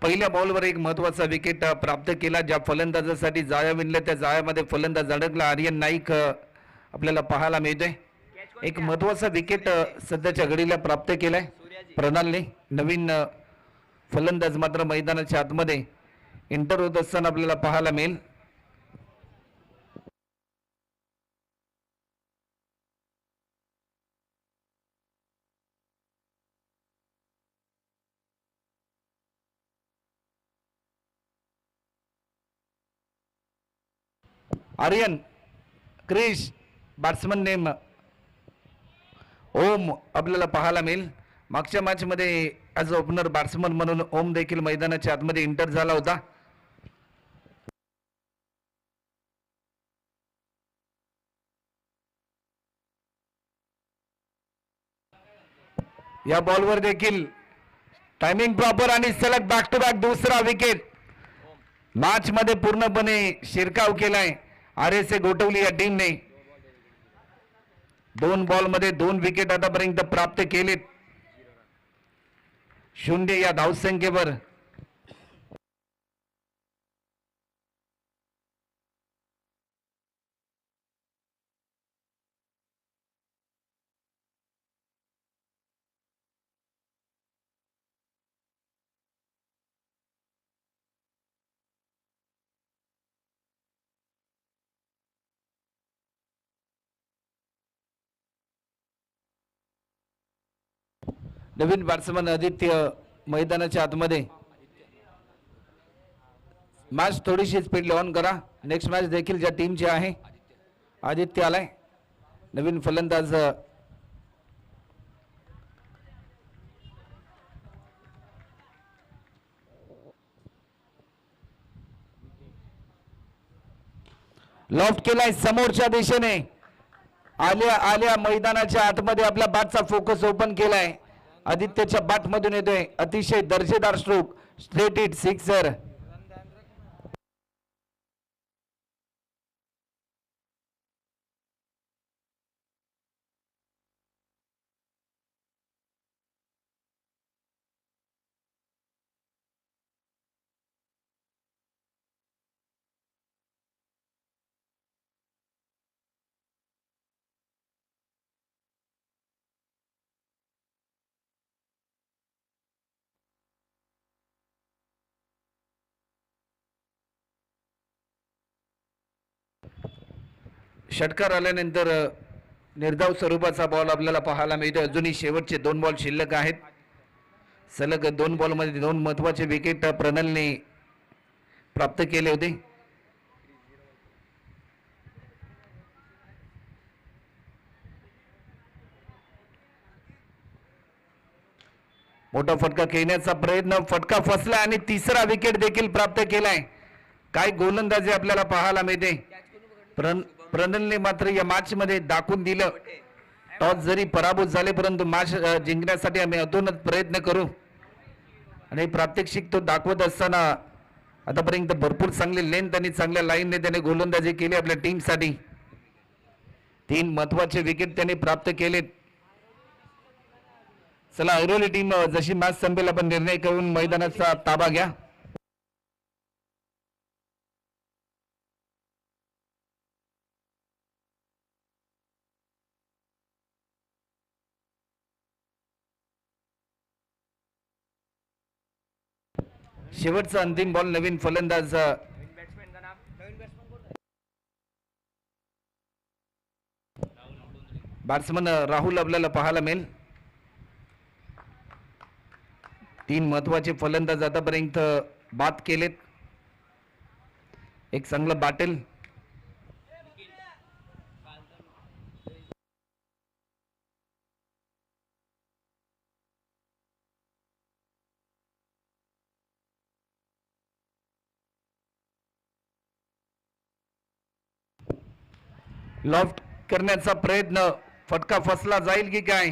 पहिल्या बॉलवर एक महत्त्वाचा विकेट प्राप्त केला. ज्या फलंदाजासाठी जाळ्या विणल्या त्या जाळ्यामध्ये फलंदाज अडकला. आर्यन नाईक आपल्याला पाहायला मिळतोय. एक महत्त्वाचा विकेट सध्याच्या घडीला प्राप्त केलाय प्रणालने. नवीन फलंदाज मात्र मैदानाच्या आतमध्ये एंटर होत असताना आपल्याला पाहायला मिळेल. आर्यन क्रिश बॅट्समन नेम ओम आपल्याला पाहायला मिळेल. मागच्या मॅचमध्ये ॲज अ ओपनर बॅट्समन म्हणून ओम देखील मैदानाच्या आतमध्ये एंटर झाला होता. या बॉलवर देखील टायमिंग प्रॉपर आणि सलग बॅक टू बॅक दुसरा विकेट मॅच मध्ये पूर्णपणे शिरकाव केलाय RSA गोठवली या टीमने. 2 बॉलमध्ये 2 विकेट आतापर्यंत प्राप्त केलेत. 0 या धावसंख्येवर नवीन बॅट्समन आदित्य मैदानाच्या आतमध्ये. मॅच थोडीशी स्पीड ऑन करा. नेक्स्ट मॅच देखील ज्या टीमची आहे आदित्य आलाय नवीन फलंदाज. लॉफ्ट केलाय समोरच्या दिशेने. आल्या आल्या मैदानाच्या आतमध्ये आपल्या बॅटचा फोकस ओपन केलाय. आदित्यच्या बॅट मधून येतोय अतिशय दर्जेदार स्ट्रोक. Straight hit sixer. षटकार आल्यानंतर निर्धाव स्वरूपाचा बॉल आपल्याला पाहायला मिळतो. अजूनही शेवटचे 2 बॉल शिल्लक आहेत. सलग 2 बॉलमध्ये 2 महत्त्वाचे विकेट प्रणालने प्राप्त केले होते. मोठा फटका खेळण्याचा प्रयत्न. फटका फसला आणि तिसरा विकेट देखील प्राप्त केलाय. काय गोलंदाजी आपल्याला पाहायला मिळते. प्रणलने मात्र या मॅच मध्ये दाखवून दिलं. टॉस जरी पराभूत झाले परंतु मॅच जिंकण्यासाठी आम्ही अतोनात प्रयत्न करू आणि प्रात्यक्षिक तो दाखवत असताना आतापर्यंत भरपूर चांगली लेंथ आणि चांगल्या लाईनने त्याने गोलंदाजी केली आपल्या टीमसाठी. 3 महत्वाचे विकेट त्याने प्राप्त केलेत. चला ऐरोली टीम जशी मॅच संपेल आपण निर्णय करून मैदानाचा ताबा घ्या. शेवटचा अंतिम बॉल. नवीन फलंदाज बॅट्समन राहुल आपल्याला पाहायला मिळेल. 3 महत्वाचे फलंदाज आतापर्यंत बाद केलेत. एक चांगलं बॅटल. लॉफ्ट करण्याचा प्रयत्न. फटका फसला जाईल की काय.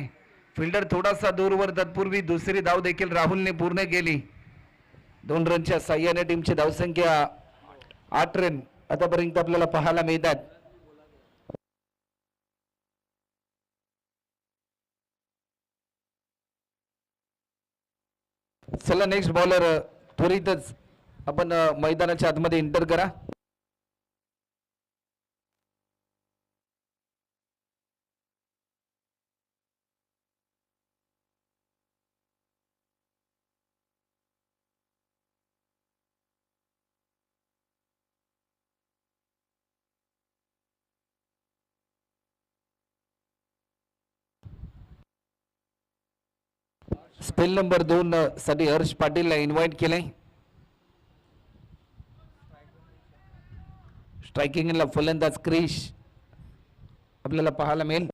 फिल्डर थोडासा दूरवर. तत्पूर्वी दुसरी धाव देखील राहुलने पूर्ण केली. 2 रनच्या साह्याने टीमची धावसंख्या 8 रन आतापर्यंत आपल्याला पाहायला मिळतात. चला नेक्स्ट बॉलर त्वरितच आपण मैदानाच्या आतमध्ये एंटर करा. स्पेल नंबर 2 साठी हर्ष पाटीलला इन्व्हाइट केलंय. स्ट्रायकिंगला फलंदाज क्रिश आपल्याला पाहायला मिळेल.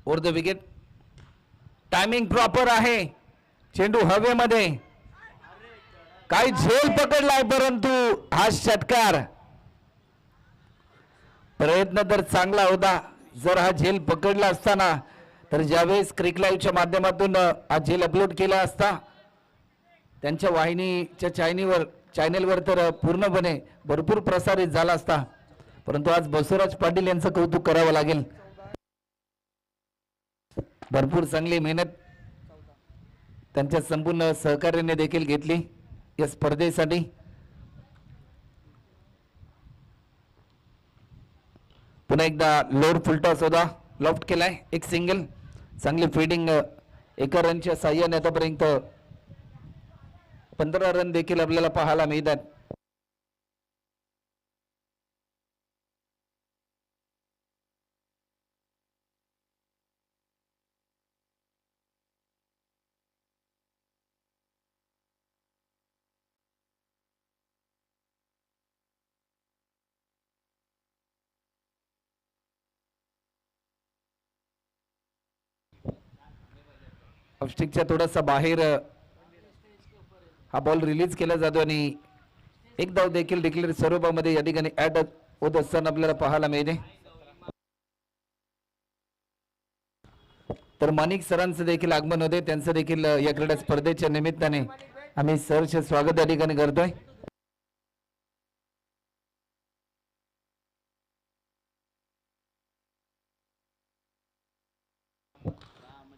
Over the wicket. Timing proper आहे. चेंडू हवेमध्ये. काही झेल पकडलाय परंतु हा षटकार. प्रयत्न तर चांगला होता. जर हा झेल पकडला असताना तर ज्यावेळेस क्रिक लाईव्हच्या माध्यमातून हा झेल अपलोड केला असता त्यांच्या वाहिनीच्या चॅनलवर तर पूर्णपणे भरपूर प्रसारित झाला असता. परंतु आज बसवराज पाटील यांचं कौतुक करावं लागेल. भरपूर चांगली मेहनत त्यांच्या संपूर्ण सहकार्याने देखील घेतली या स्पर्धेसाठी. पुन्हा एकदा लोअर फुलटॉस होता. लॉफ्ट केलाय. एक सिंगल. चांगली फिडिंग एका रनच्या साह्याने आतापर्यंत 15 रन देखील आपल्याला पाहायला मिळतात. ऑफस्टिकच्या थोडासा बाहेर हा बॉल रिलीज केला जातो आणि एक धाव देखील डिक्लेअर स्वरूपामध्ये या ठिकाणी ऍड होत असताना आपल्याला पाहायला मिळते. तर माणिक सरांचं देखील आगमन होते. त्यांचं देखील या क्रीडा स्पर्धेच्या निमित्ताने आम्ही सरचे स्वागत या ठिकाणी करतोय.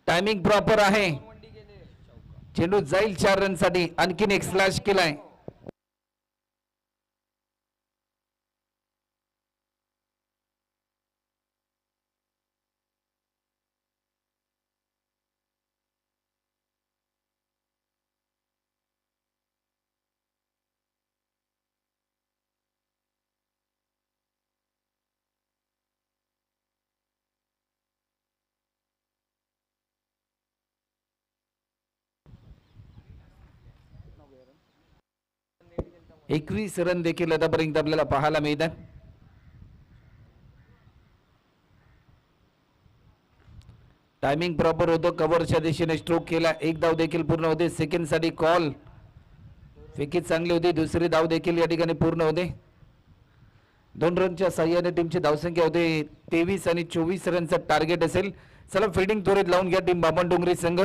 टायमिंग प्रॉपर आहे. चेंडू जाईल 4 रन साठी. आणखीन एक स्लॅश केलाय. एकवीस रन देखील आतापर्यंत आपल्याला पाहायला मिळतात. टायमिंग प्रॉपर होतो. कव्हरच्या दिशेने स्ट्रोक केला. एक धाव देखील पूर्ण होते. सेकंड साठी कॉल. फेकी चांगली होती. दुसरी धाव देखील या ठिकाणी पूर्ण होते. 2 रनच्या साह्याने टीमची धावसंख्या होते 23 आणि 24 रनचं टार्गेट असेल. चला फिल्डिंग त्वरित लावून घ्या टीम बामण डोंगरी संघ.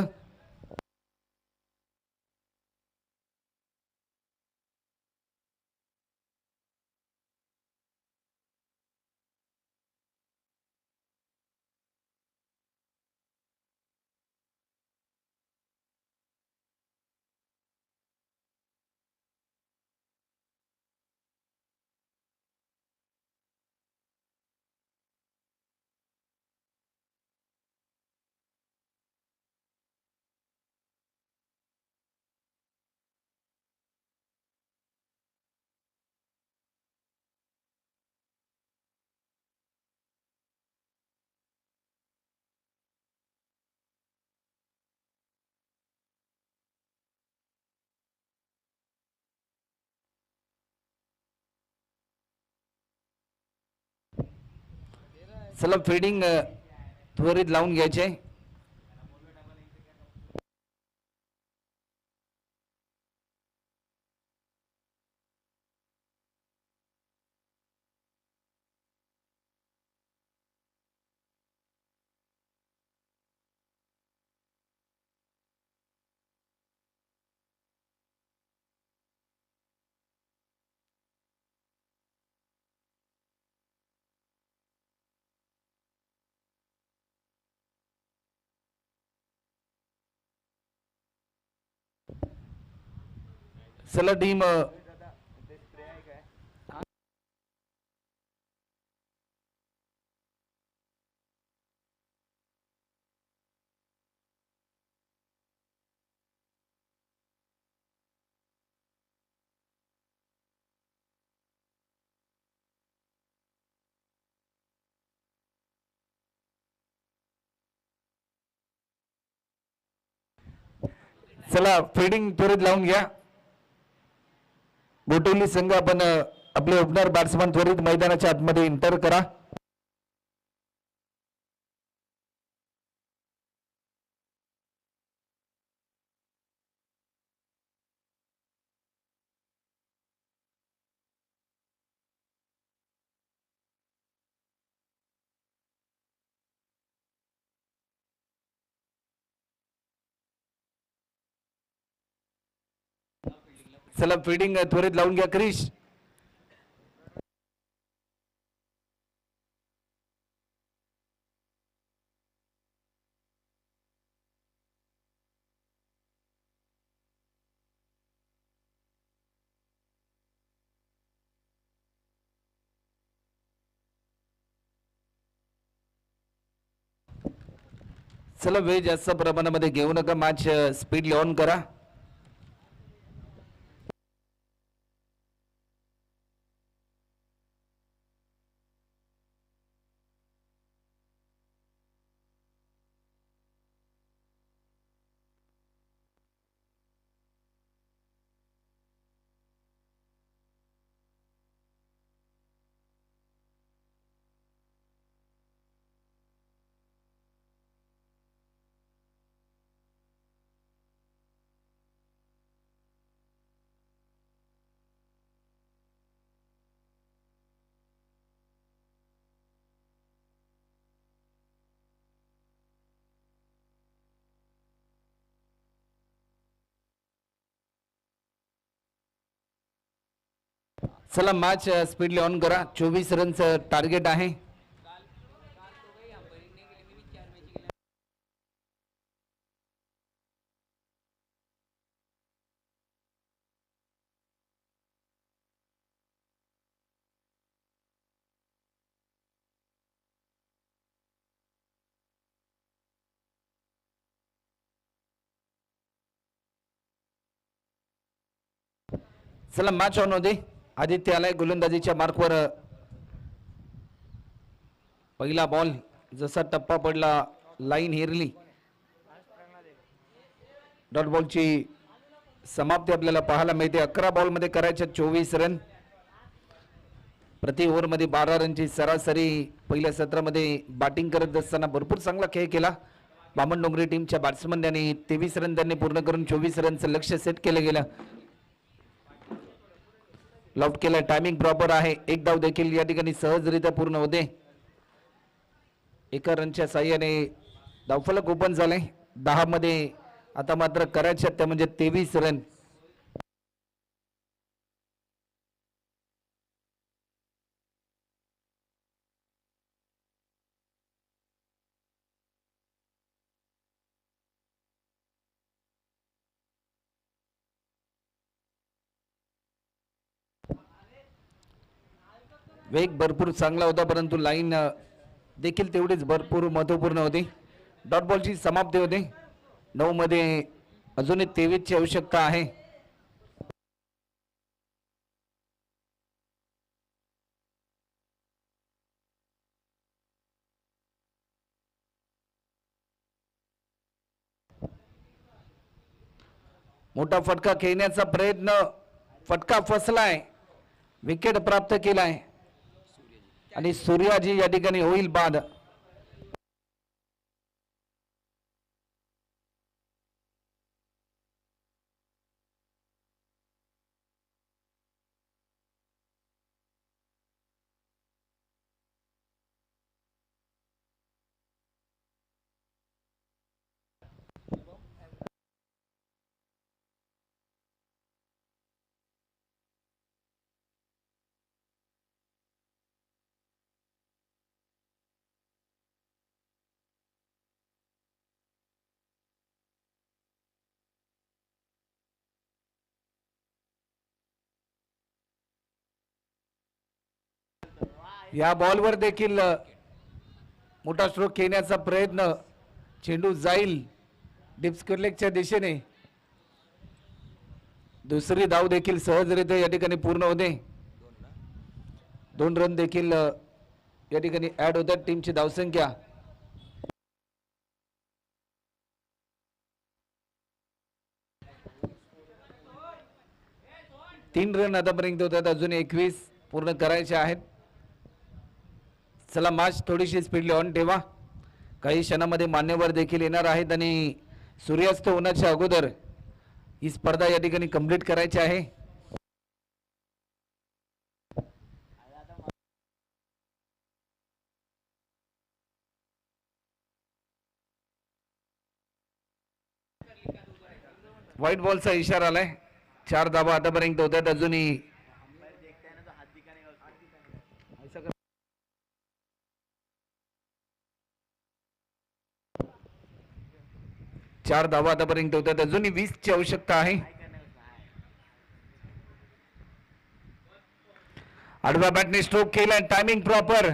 चला फिडिंग त्वरित लावून घ्यायचे. चला टीम चला फिल्डिंग त्वरित लावून घ्या. गोटवली संघ आपण आपले ओपनर बॅट्समन त्वरित मैदानाच्या आतमध्ये एंटर करा. चला फिल्डिंग त्वरित लावून घ्या क्रिश. चला वेळ जास्त प्रमाणामध्ये घेऊ नका. मॅच स्पीड ऑन करा. चला मॅच स्पीडली ऑन करा. 24 रनचं टार्गेट आहे. चला मॅच ऑन होते. आदित्य आलाय गोलंदाजीच्या मार्कवर. पहिला बॉल जसा टप्पा पडला लाईन हेरली. डॉट बॉलची समाप्ती आपल्याला पाहायला मिळते. 11 बॉलमध्ये करायच्या 24 रन. प्रति ओव्हरमध्ये 12 रनची सरासरी. पहिल्या सत्रामध्ये बॅटिंग करत असताना भरपूर चांगला खेळ केला बामणडोंगरी टीमच्या बॅट्समन यांनी. 23 रन त्यांनी पूर्ण करून 24 रनचं लक्ष्य सेट केलं गेलं. लॉफ्ट केला. टायमिंग प्रॉपर आहे. एक धाव देखील या ठिकाणी सहजरित्या पूर्ण होते. एका रनच्या साह्याने धावफलक ओपन झाले. 10 मध्ये आता मात्र करायचे त्या म्हणजे 23 रन. वेग भरपूर चांगला होता परंतु लाईन देखील तेवढीच भरपूर महत्वपूर्ण होती. डॉट बॉलची समाप्ती होते. 9 मध्ये अजूनही 23 ची आवश्यकता आहे. मोठा फटका खेळण्याचा प्रयत्न. फटका फसलाय. विकेट प्राप्त केलाय आणि सूर्याजी या ठिकाणी होईल बाद. या बॉलवर देखील मोठा स्ट्रोक घेण्याचा प्रयत्न, चेंडू जाईल डिप्सकरलेगच्या दिशेने. दुसरी धाव देखील सहजरित्या या ठिकाणी पूर्ण होते. 2 रन देखील या ठिकाणी ऍड होतात टीमची धावसंख्या. तीन रन आतापर्यंत होतात, अजून 21 पूर्ण करायचे आहेत. चला मॅच थोडीशी स्पीडली ऑन ठेवा. काही क्षणामध्ये मान्यवर देखील येणार आहेत आणि सूर्यास्त होण्याच्या अगोदर ही स्पर्धा या ठिकाणी कंप्लीट करायची आहे. व्हाईट बॉलचा इशारा आलाय. 4 धावा आतापर्यंत होत्यात, अजूनही 4 धावा आतापर्यंत होत्यात, अजूनही 20 ची आवश्यकता आहे. आडव्या बॅटने स्ट्रोक केला, टायमिंग प्रॉपर,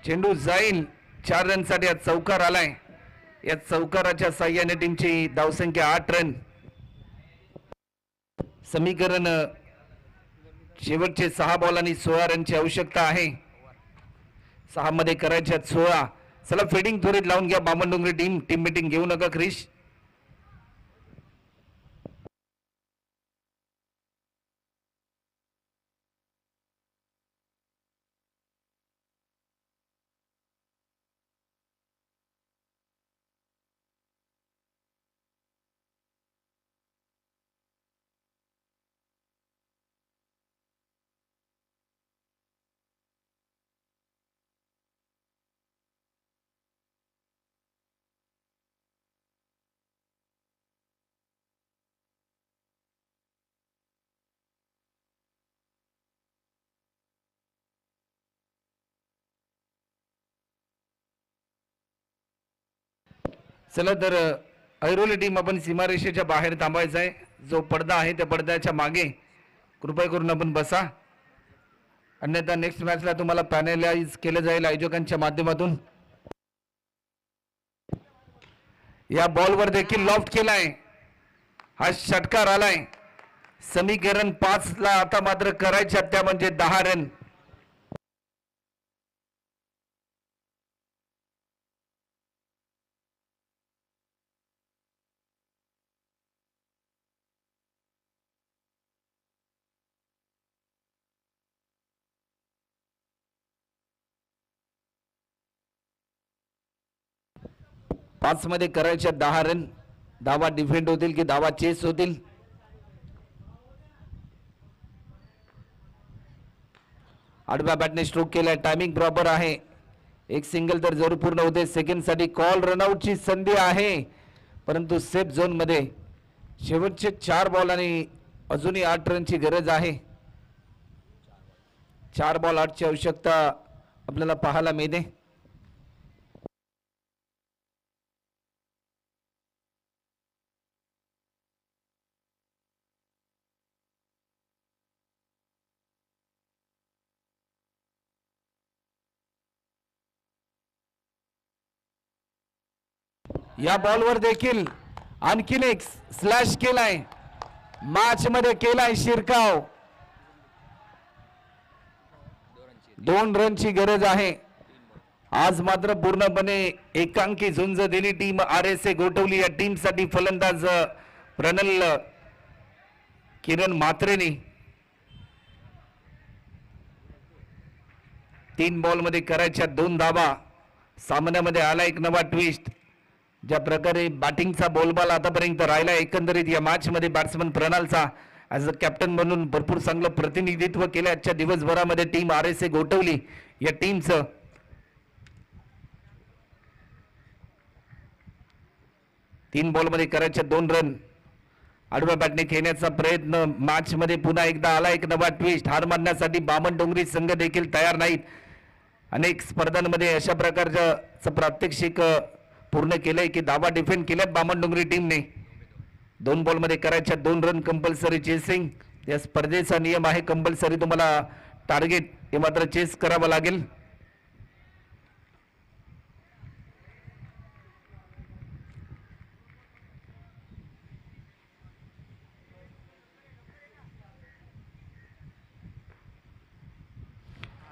चेंडू जाईल. 4 रन साठी आज चौकार आलाय. या चौकाराच्या साह्याने टीमची धावसंख्या 8 रन. समीकरण शेवटचे 6 बॉल आणि 16 रनची आवश्यकता आहे. 6 मध्ये करायच्या 16. चला फिडिंग त्वरित लावून घ्या बामणडोंगरी टीम मीटिंग घेऊ नका क्रिश. चला तर ऐरोली टीम आपण सीमारेषेच्या बाहेर थांबायचं आहे. जो पडदा आहे त्या पडद्याच्या मागे कृपया करून आपण बसा, अन्यथा नेक्स्ट मॅचला तुम्हाला पॅनलाइज केलं जाईल आयोजकांच्या माध्यमातून. या बॉलवर देखील लॉफ्ट केलाय, हा षटकार आलाय. समीकरण 5 ला आता मात्र करायच्या त्या म्हणजे 10 रन. पाच मध्ये करायच्या 10 रन. धावा डिफेंड होतील की धावा चेस होतील. आडव्या बॅटने स्ट्रोक केलाय, टायमिंग प्रॉपर आहे. एक सिंगल तर जरूर पूर्ण होते. सेकंड साठी कॉल रनआउटची संधी आहे, परंतु सेफ झोन मध्ये शेवटचे 4 बॉल आणि अजूनही 8 रनची गरज आहे. 4 बॉल 8 ची आवश्यकता आपल्याला पाहायला मिळते. या बॉलवर देखील आणखीन एक स्लॅश केलाय, मॅच मध्ये केलाय शिरकाव. 2 रनची गरज आहे. आज मात्र पूर्णपणे एकांकी झुंज दिली टीम RSA गोठवली. या टीम साठी फलंदाज प्रणल किरण म्हात्रेने 3 बॉल मध्ये करायच्या 2 धावा. सामन्यामध्ये आला एक नवा ट्विस्ट. ज्या प्रकारे बॅटिंगचा बोलबाल आतापर्यंत राहिला, एकंदरीत या मॅच मध्ये बॅट्समन प्रणलचा ॲज अ कॅप्टन म्हणून भरपूर चांगलं प्रतिनिधित्व केलं आजच्या दिवसभरामध्ये टीम RSA गोठवली. या टीमचं 3 बॉल मध्ये करायच्या 2 रन. आडव्या बॅटने खेळण्याचा प्रयत्न, मॅच मध्ये पुन्हा एकदा आला एक नवा ट्विस्ट. हार मानण्यासाठी बामणडोंगरी संघ देखील तयार नाहीत. अनेक स्पर्धांमध्ये अशा प्रकारचं प्रात्यक्षिक पूर्ण केलंय की धावा डिफेंड केल्यात बामणडोंगरी टीमने. 2 बॉल मध्ये करायच्या 2 रन कंपल्सरी चेसिंग. या स्पर्धेचा नियम आहे, कंपल्सरी तुम्हाला टार्गेट हे मात्र चेस करावं लागेल.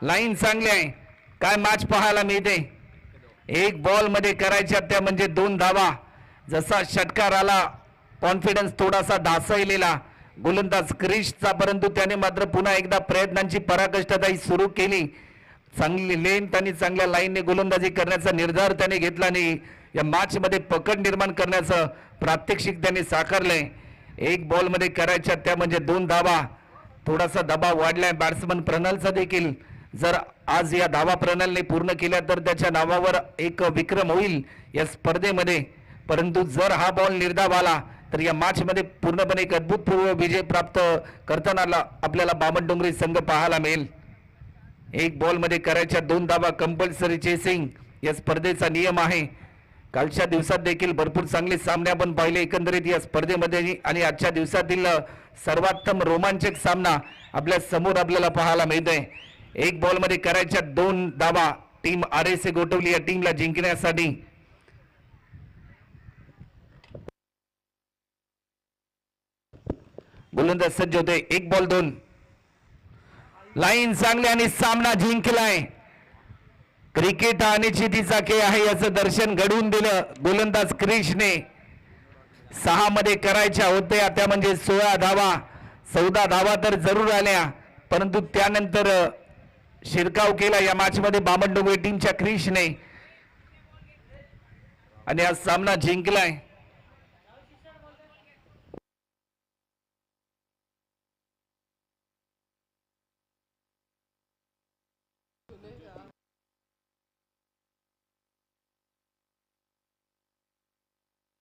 लाईन चांगली आहे. काय मॅच पाहायला मिळते. एक बॉल मध्ये करायच्या त्या म्हणजे 2 धावा. जसा षटकार आला कॉन्फिडन्स थोडासा ढासळलेला गोलंदाज क्रिशचा, परंतु त्याने मात्र पुन्हा एकदा प्रयत्नांची पराकाष्ठा सुरू केली. चांगली लेंथ आणि चांगल्या लाईनने गोलंदाजी करण्याचा निर्धार त्याने घेतला आणि या मॅच मध्ये पकड निर्माण करण्याचं प्रात्यक्षिक त्याने साकारलंय. एक बॉल मध्ये करायच्या त्या म्हणजे 2 धावा. थोडासा दबाव वाढलाय बॅट्समन प्रणालचा देखील. जर आज या धावा प्रणालने पूर्ण केल्या तर त्याच्या नावावर एक विक्रम होईल या स्पर्धेमध्ये. परंतु जर हा बॉल निर्धाव आला तर या मॅच मध्ये पूर्णपणे एक अद्भुतपूर्व विजय प्राप्त करताना आपल्याला बामणडोंगरी संघ पाहायला मिळेल. एक बॉल मध्ये करायच्या 2 धावा कंपल्सरी चेसिंग या स्पर्धेचा नियम आहे. कालच्या दिवसात देखील भरपूर चांगले सामने आपण पाहिले एकंदरीत या स्पर्धेमध्ये आणि आजच्या दिवसातील सर्वोत्तम रोमांचक सामना आपल्या समोर आपल्याला पाहायला मिळतोय. एक बॉल मध्ये करायच्या 2 धावा टीम RSA गोठवली या टीमला जिंकण्यासाठी. गोलंदाज सज्ज होते. 1 बॉल 2. लाईन चांगली आणि सामना जिंकलाय. क्रिकेट हा अनिश्चितीचा खेळ आहे याचं दर्शन घडवून दिलं गोलंदाज क्रिशने. 6 मध्ये करायच्या होत्या त्या म्हणजे 16 धावा. 14 धावा तर जरूर आल्या, परंतु त्यानंतर शिरकाव केला या मॅच मध्ये बामणडोंगरी टीमच्या क्रिशने आणि हा सामना जिंकलाय.